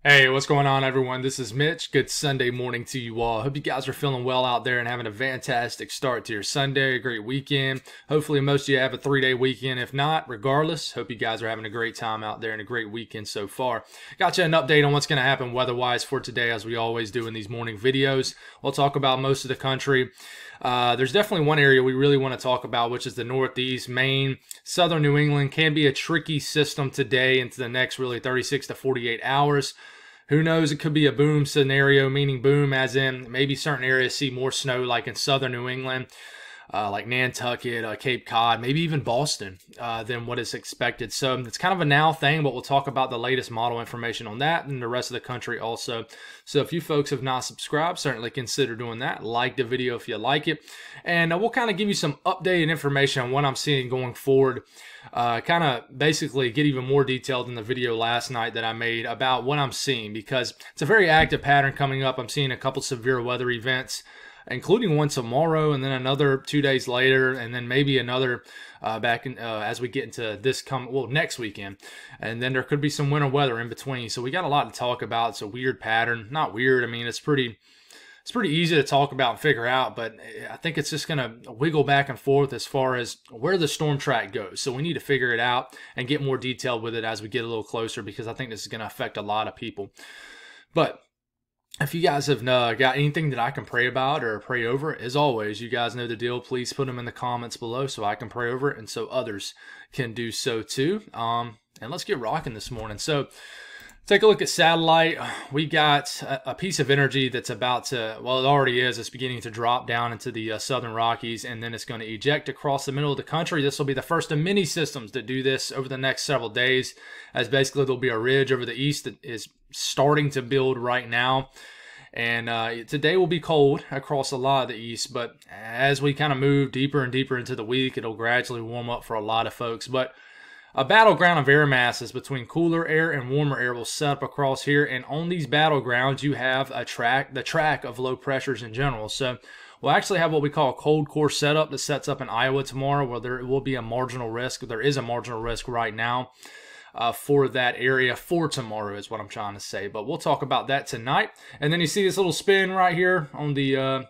Hey, what's going on, everyone? This is Mitch. Good Sunday morning to you all. Hope you guys are feeling well out there and having a fantastic start to your Sunday, a great weekend. Hopefully, most of you have a 3-day weekend. If not, regardless, hope you guys are having a great time out there and a great weekend so far. Got you an update on what's going to happen weather-wise for today, as we always do in these morning videos. We'll talk about most of the country. There's definitely one area we really want to talk about, which is the Northeast, Maine, Southern New England. Can be a tricky system today into the next really 36 to 48 hours. Who knows? It could be a boom scenario, meaning boom as in maybe certain areas see more snow, like in southern New England, like Nantucket, Cape Cod, maybe even Boston, than what is expected. So it's kind of a now thing, but we'll talk about the latest model information on that and the rest of the country also. So if you folks have not subscribed, certainly consider doing that. Like the video if you like it. And we'll kind of give you some updated information on what I'm seeing going forward. Kind of basically get even more detailed in the video last night that I made about what I'm seeing, because it's a very active pattern coming up. I'm seeing a couple severe weather events, including one tomorrow, and then another 2 days later, and then maybe another back in as we get into next weekend, and then there could be some winter weather in between. So we got a lot to talk about. It's a weird pattern, not weird. I mean, it's pretty easy to talk about and figure out, but I think it's just going to wiggle back and forth as far as where the storm track goes. So we need to figure it out and get more detailed with it as we get a little closer, because I think this is going to affect a lot of people. But if you guys have got anything that I can pray about or pray over, as always, you guys know the deal. Please put them in the comments below so I can pray over it and so others can do so too. And let's get rocking this morning. So take a look at satellite. We got a piece of energy that's about to, well, it already is. It's beginning to drop down into the southern Rockies, and then it's going to eject across the middle of the country. This will be the first of many systems that do this over the next several days, as basically there'll be a ridge over the east that is starting to build right now. And today will be cold across a lot of the east, but as we kind of move deeper and deeper into the week, it'll gradually warm up for a lot of folks. But a battleground of air masses between cooler air and warmer air will set up across here, and on these battlegrounds you have the track of low pressures in general. So we'll actually have what we call a cold core setup that sets up in Iowa tomorrow, where there will be a marginal risk. There is a marginal risk right now for that area for tomorrow is what I'm trying to say. But we'll talk about that tonight. And then you see this little spin right here on the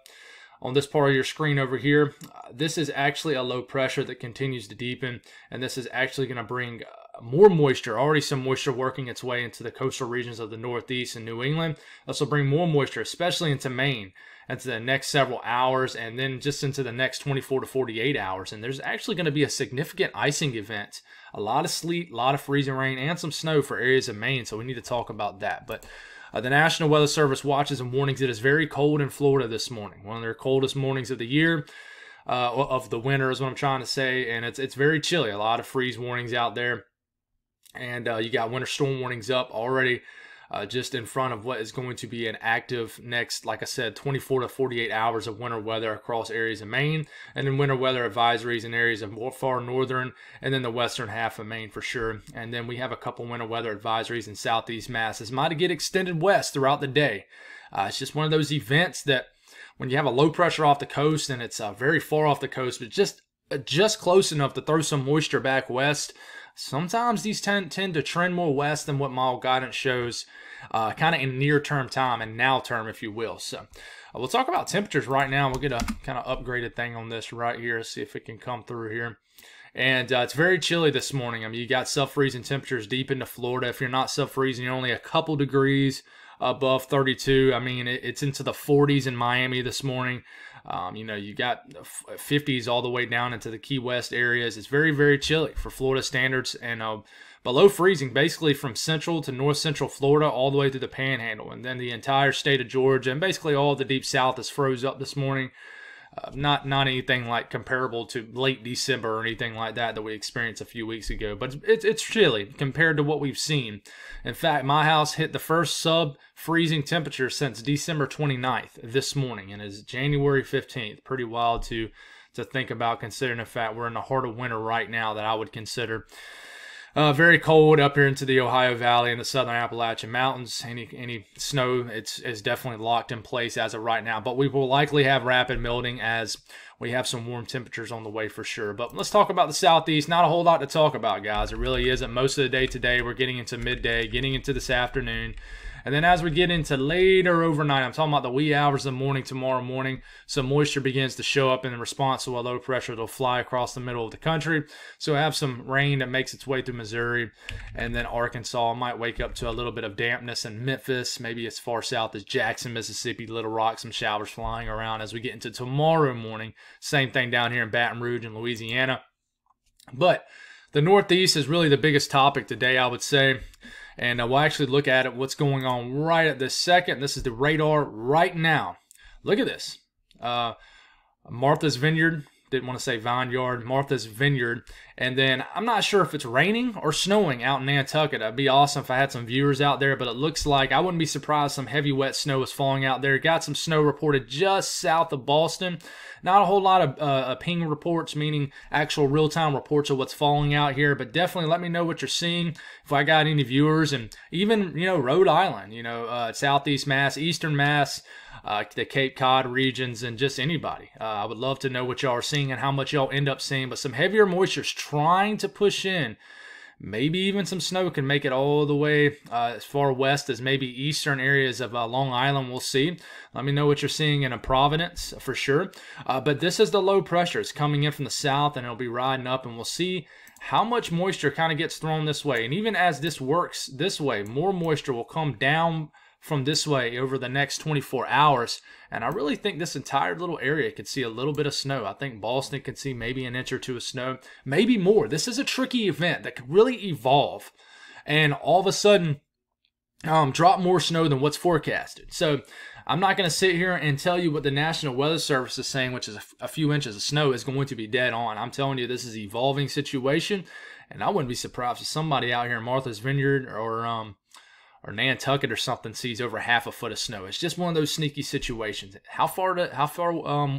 on this part of your screen over here. This is actually a low pressure that continues to deepen, and this is actually going to bring more moisture, already some moisture working its way into the coastal regions of the Northeast and New England. This will bring more moisture, especially into Maine, into the next several hours, and then just into the next 24 to 48 hours. And there's actually going to be a significant icing event, a lot of sleet, a lot of freezing rain, and some snow for areas of Maine, so we need to talk about that. But the National Weather Service watches and warnings. It is very cold in Florida this morning. One of their coldest mornings of the year, of the winter is what I'm trying to say. And it's very chilly. A lot of freeze warnings out there. And you got winter storm warnings up already just in front of what is going to be an active next, like I said, 24 to 48 hours of winter weather across areas of Maine, and then winter weather advisories in areas of more far northern and then the western half of Maine for sure. And then we have a couple winter weather advisories in southeast Mass. This might get extended west throughout the day. It's just one of those events that when you have a low pressure off the coast and it's very far off the coast, but just close enough to throw some moisture back west, sometimes these tend to trend more west than what model guidance shows, kind of in near-term time and now-term, if you will. So we'll talk about temperatures right now. We'll get a kind of upgraded thing on this right here. Let's see if it can come through here. And it's very chilly this morning. I mean, you got sub-freezing temperatures deep into Florida. If you're not sub-freezing, you're only a couple degrees above 32. I mean, it's into the 40s in Miami this morning. You know, you got 50s all the way down into the Key West areas. It's very, very chilly for Florida standards, and below freezing basically from central to north central Florida all the way to the Panhandle, and then the entire state of Georgia and basically all the deep south is froze up this morning. Not anything like comparable to late December or anything like that we experienced a few weeks ago, but it's chilly compared to what we've seen. In fact, my house hit the first sub-freezing temperature since December 29th this morning, and it's January 15th. Pretty wild to think about, considering the fact we're in the heart of winter right now, that I would consider very cold up here into the Ohio Valley and the southern Appalachian Mountains. Any snow, it's definitely locked in place as of right now. But we will likely have rapid melting as we have some warm temperatures on the way for sure. But let's talk about the Southeast. Not a whole lot to talk about, guys. It really isn't. Most of the day today, we're getting into midday, getting into this afternoon. And then as we get into later overnight, I'm talking about the wee hours of the morning tomorrow morning, some moisture begins to show up in response to a low pressure that'll fly across the middle of the country. So I have some rain that makes its way through Missouri, and then Arkansas might wake up to a little bit of dampness in Memphis, maybe as far south as Jackson, Mississippi, Little Rock, some showers flying around as we get into tomorrow morning. Same thing down here in Baton Rouge and Louisiana. But the Northeast is really the biggest topic today, I would say. And we'll actually look at it, what's going on right at this second. This is the radar right now. Look at this. Martha's Vineyard. Didn't want to say Vineyard. Martha's Vineyard. And then I'm not sure if it's raining or snowing out in Nantucket. It'd be awesome if I had some viewers out there, but it looks like I wouldn't be surprised some heavy wet snow is falling out there. Got some snow reported just south of Boston. Not a whole lot of ping reports, meaning actual real-time reports of what's falling out here, but definitely let me know what you're seeing. If I got any viewers, and even, Rhode Island, Southeast Mass, Eastern Mass, the Cape Cod regions, and just anybody. I would love to know what y'all are seeing and how much y'all end up seeing, but some heavier moisture's trying to push in. Maybe even some snow can make it all the way as far west as maybe eastern areas of Long Island. We'll see. Let me know what you're seeing in Providence for sure. But this is the low pressure. It's coming in from the south, and it'll be riding up, and we'll see how much moisture kind of gets thrown this way. And even as this works this way, more moisture will come down from this way over the next 24 hours. And I really think this entire little area could see a little bit of snow. I think Boston could see maybe an inch or two of snow, maybe more. This is a tricky event that could really evolve and all of a sudden drop more snow than what's forecasted. So I'm not going to sit here and tell you what the National Weather Service is saying, which is a few inches of snow is going to be dead on. I'm telling you, this is an evolving situation, and I wouldn't be surprised if somebody out here in Martha's Vineyard or Nantucket or something sees over half a foot of snow. It's just one of those sneaky situations. How far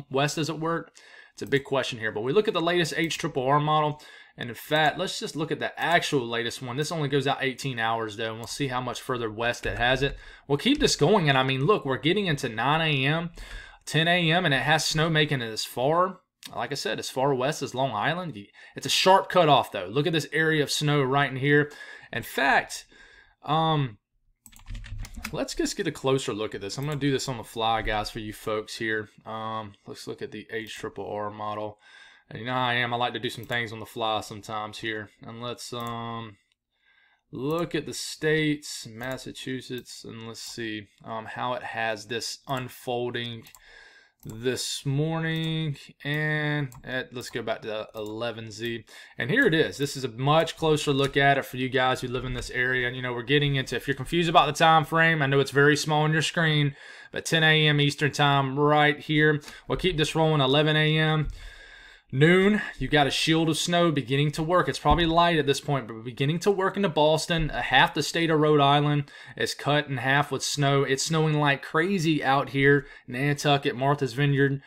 west does it work? It's a big question here. But we look at the latest HRRR model, and in fact, let's just look at the actual latest one. This only goes out 18 hours though, and we'll see how much further west it has it. We'll keep this going, and I mean, look, we're getting into 9 a.m., 10 a.m., and it has snow making it as far, like I said, as far west as Long Island. It's a sharp cutoff though. Look at this area of snow right in here. In fact, let's just get a closer look at this. I'm going to do this on the fly, guys, for you folks here. Let's look at the HRRR model. And you know how I am. I like to do some things on the fly sometimes here. And let's look at the states, Massachusetts, and let's see how it has this unfolding this morning. And let's go back to 11Z, and here it is. This is a much closer look at it for you guys who live in this area. And we're getting into, if you're confused about the time frame, I know it's very small on your screen, but 10 a.m. Eastern time right here. We'll keep this rolling. 11 a.m. noon, you got a shield of snow beginning to work. It's probably light at this point, but beginning to work into Boston. Half the state of Rhode Island is cut in half with snow. It's snowing like crazy out here. Nantucket, Martha's Vineyard,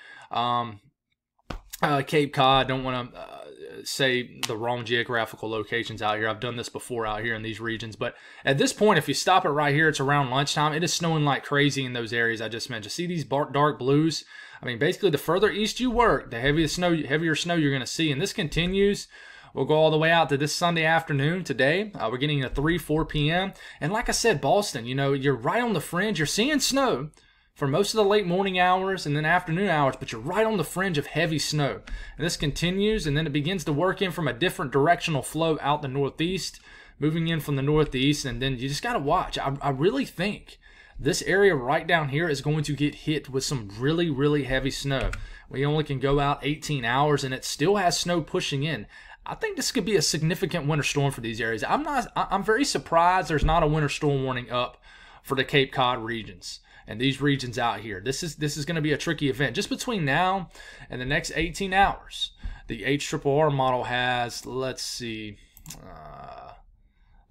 Cape Cod. Don't want to say the wrong geographical locations out here. I've done this before out here in these regions. But at this point, if you stop it right here, it's around lunchtime. It is snowing like crazy in those areas I just mentioned. See these dark blues? I mean, basically, the further east you work, the heavier snow you're going to see. And this continues. We'll go all the way out to this Sunday afternoon today. We're getting to 4 p.m. And like I said, Boston, you're right on the fringe. You're seeing snow for most of the late morning hours and then afternoon hours, but you're right on the fringe of heavy snow. And this continues, and then it begins to work in from a different directional flow out the northeast, moving in from the northeast, and then you just got to watch. I really think this area right down here is going to get hit with some really, really heavy snow. We only can go out 18 hours, and it still has snow pushing in. I think this could be a significant winter storm for these areas. I'm very surprised there's not a winter storm warning up for the Cape Cod regions and these regions out here. This is going to be a tricky event. Just between now and the next 18 hours, the HRRR model has, let's see,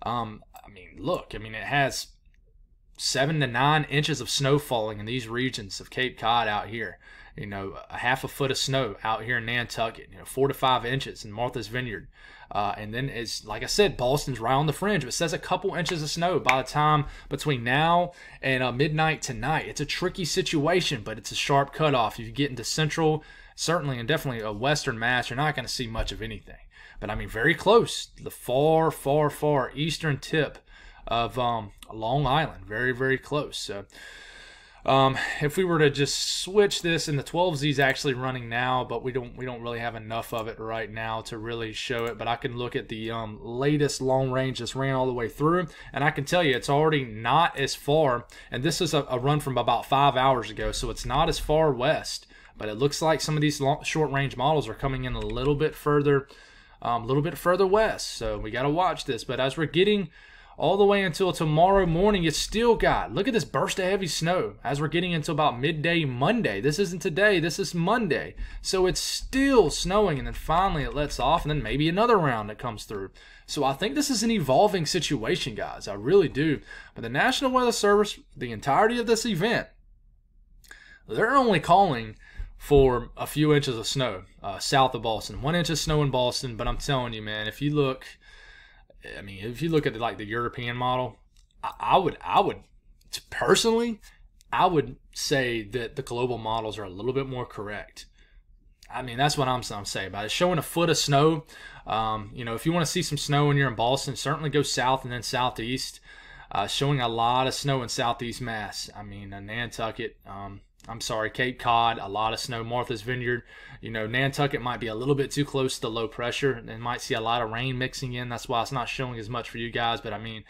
it has 7 to 9 inches of snow falling in these regions of Cape Cod out here. A half a foot of snow out here in Nantucket. 4 to 5 inches in Martha's Vineyard. And then, like I said, Boston's right on the fringe. It says a couple inches of snow by the time between now and midnight tonight. It's a tricky situation, but it's a sharp cutoff. If you get into central, certainly, and definitely a western Mass, you're not going to see much of anything. But I mean, very close. The far, far, far eastern tip of Long Island. Very, very close. So if we were to just switch this, and the 12Z is actually running now, but we don't really have enough of it right now to really show it. But I can look at the latest long range that's ran all the way through, and I can tell you it's already not as far. And this is a run from about 5 hours ago, so it's not as far west. But it looks like some of these short range models are coming in a little bit further west. So we got to watch this. But as we're getting all the way until tomorrow morning, you still got, look at this burst of heavy snow as we're getting into about midday Monday. This isn't today, this is Monday. So it's still snowing, and then finally it lets off, and then maybe another round that comes through. So I think this is an evolving situation, guys. I really do. But the National Weather Service, the entirety of this event, they're only calling for a few inches of snow south of Boston. 1 inch of snow in Boston, but I'm telling you, man, if you look at like the European model, I would personally, I would say that the global models are a little bit more correct. I mean, that's what I'm saying about it. Showing a foot of snow, if you want to see some snow when you're in Boston, certainly go south and then southeast. Showing a lot of snow in southeast Mass. I mean, Nantucket, Cape Cod, a lot of snow. Martha's Vineyard, Nantucket might be a little bit too close to the low pressure and might see a lot of rain mixing in. That's why it's not showing as much for you guys. But I mean,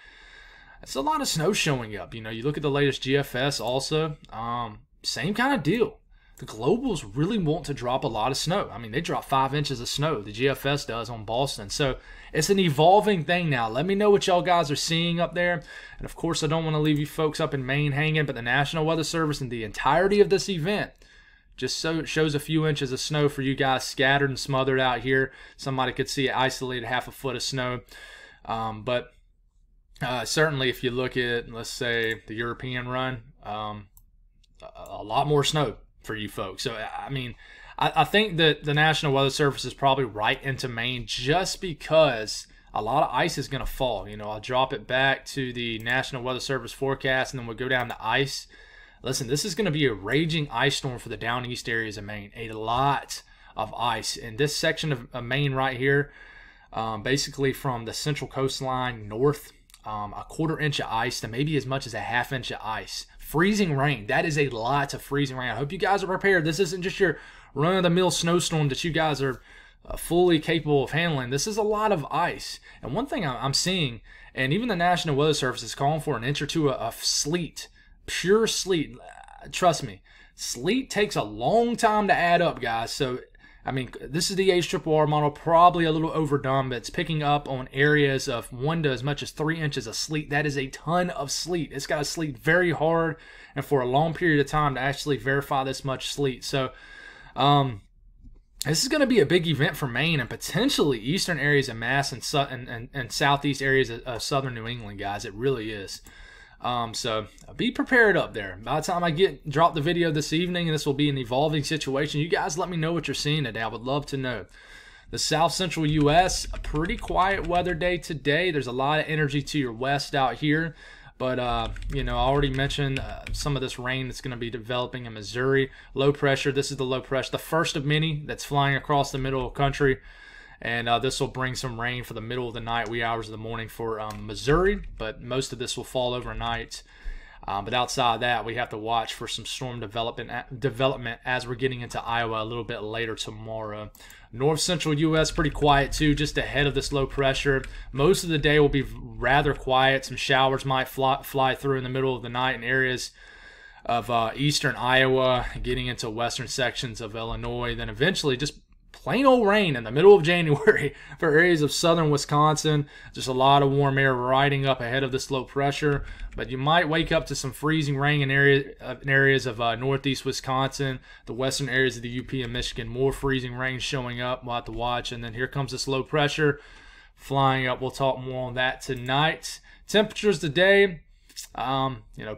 it's a lot of snow showing up. You look at the latest GFS also, same kind of deal. The globals really want to drop a lot of snow. I mean, they drop 5 inches of snow, the GFS does on Boston. So it's an evolving thing now. Let me know what y'all guys are seeing up there. And of course, I don't want to leave you folks up in Maine hanging, but the National Weather Service and the entirety of this event just shows a few inches of snow for you guys scattered and smothered out here. Somebody could see an isolated half a foot of snow. But certainly if you look at, let's say, the European run, a lot more snow for you folks. So, I mean, I think that the National Weather Service is probably right into Maine just because a lot of ice is going to fall. I'll drop it back to the National Weather Service forecast, and then we'll go down to ice. Listen, this is going to be a raging ice storm for the down east areas of Maine. A lot of ice. In this section of Maine right here, basically from the central coastline north, a 1/4 inch of ice to maybe as much as a 1/2 inch of ice. Freezing rain. That is a lot of freezing rain. I hope you guys are prepared. This isn't just your run-of-the-mill snowstorm that you guys are fully capable of handling. This is a lot of ice. And one thing I'm seeing, and even the National Weather Service is calling for 1 inch or 2 of sleet. Pure sleet. Trust me. Sleet takes a long time to add up, guys. So, I mean, this is the HRRR model, probably a little overdone, but it's picking up on areas of 1 to as much as 3 inches of sleet. That is a ton of sleet. It's got to sleet very hard and for a long period of time to actually verify this much sleet. So, this is going to be a big event for Maine and potentially eastern areas of Mass and southeast areas of southern New England, guys. It really is. So be prepared up there. By the time I drop the video this evening, and this will be an evolving situation, you guys let me know what you're seeing today. I would love to know. The south central U.S., a pretty quiet weather day today. There's a lot of energy to your west out here. But, I already mentioned some of this rain that's going to be developing in Missouri. Low pressure. This is the low pressure, the first of many that's flying across the middle of the country. And this will bring some rain for the middle of the night, wee hours of the morning for Missouri. But most of this will fall overnight. But outside of that, we have to watch for some storm development as we're getting into Iowa a little bit later tomorrow. North central U.S. pretty quiet too, just ahead of this low pressure. Most of the day will be rather quiet. Some showers might fly through in the middle of the night in areas of eastern Iowa, getting into western sections of Illinois. Then eventually just plain old rain in the middle of January for areas of southern Wisconsin. Just a lot of warm air riding up ahead of this low pressure. But you might wake up to some freezing rain in areas of northeast Wisconsin, the western areas of the UP and Michigan. More freezing rain showing up. We'll have to watch. And then here comes this low pressure flying up. We'll talk more on that tonight. Temperatures today,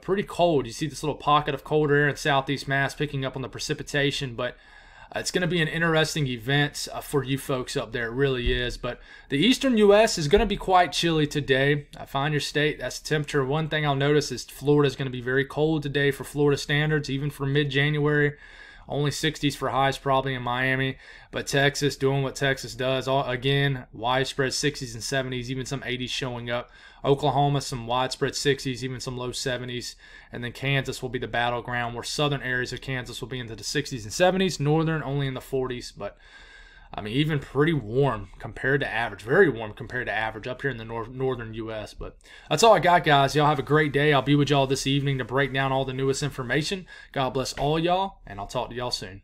pretty cold. You see this little pocket of cold air in southeast Mass picking up on the precipitation, but it's going to be an interesting event for you folks up there. It really is. But the eastern U.S. is going to be quite chilly today. Find your state. That's the temperature. One thing I'll notice is Florida is going to be very cold today for Florida standards, even for mid-January. Only 60s for highs probably in Miami. But Texas doing what Texas does. Again, widespread 60s and 70s, even some 80s showing up. Oklahoma, some widespread 60s, even some low 70s. And then Kansas will be the battleground, where southern areas of Kansas will be into the 60s and 70s. Northern only in the 40s. But I mean, even pretty warm compared to average. Very warm compared to average up here in the northern U.S. But that's all I got, guys. Y'all have a great day. I'll be with y'all this evening to break down all the newest information. God bless all y'all, and I'll talk to y'all soon.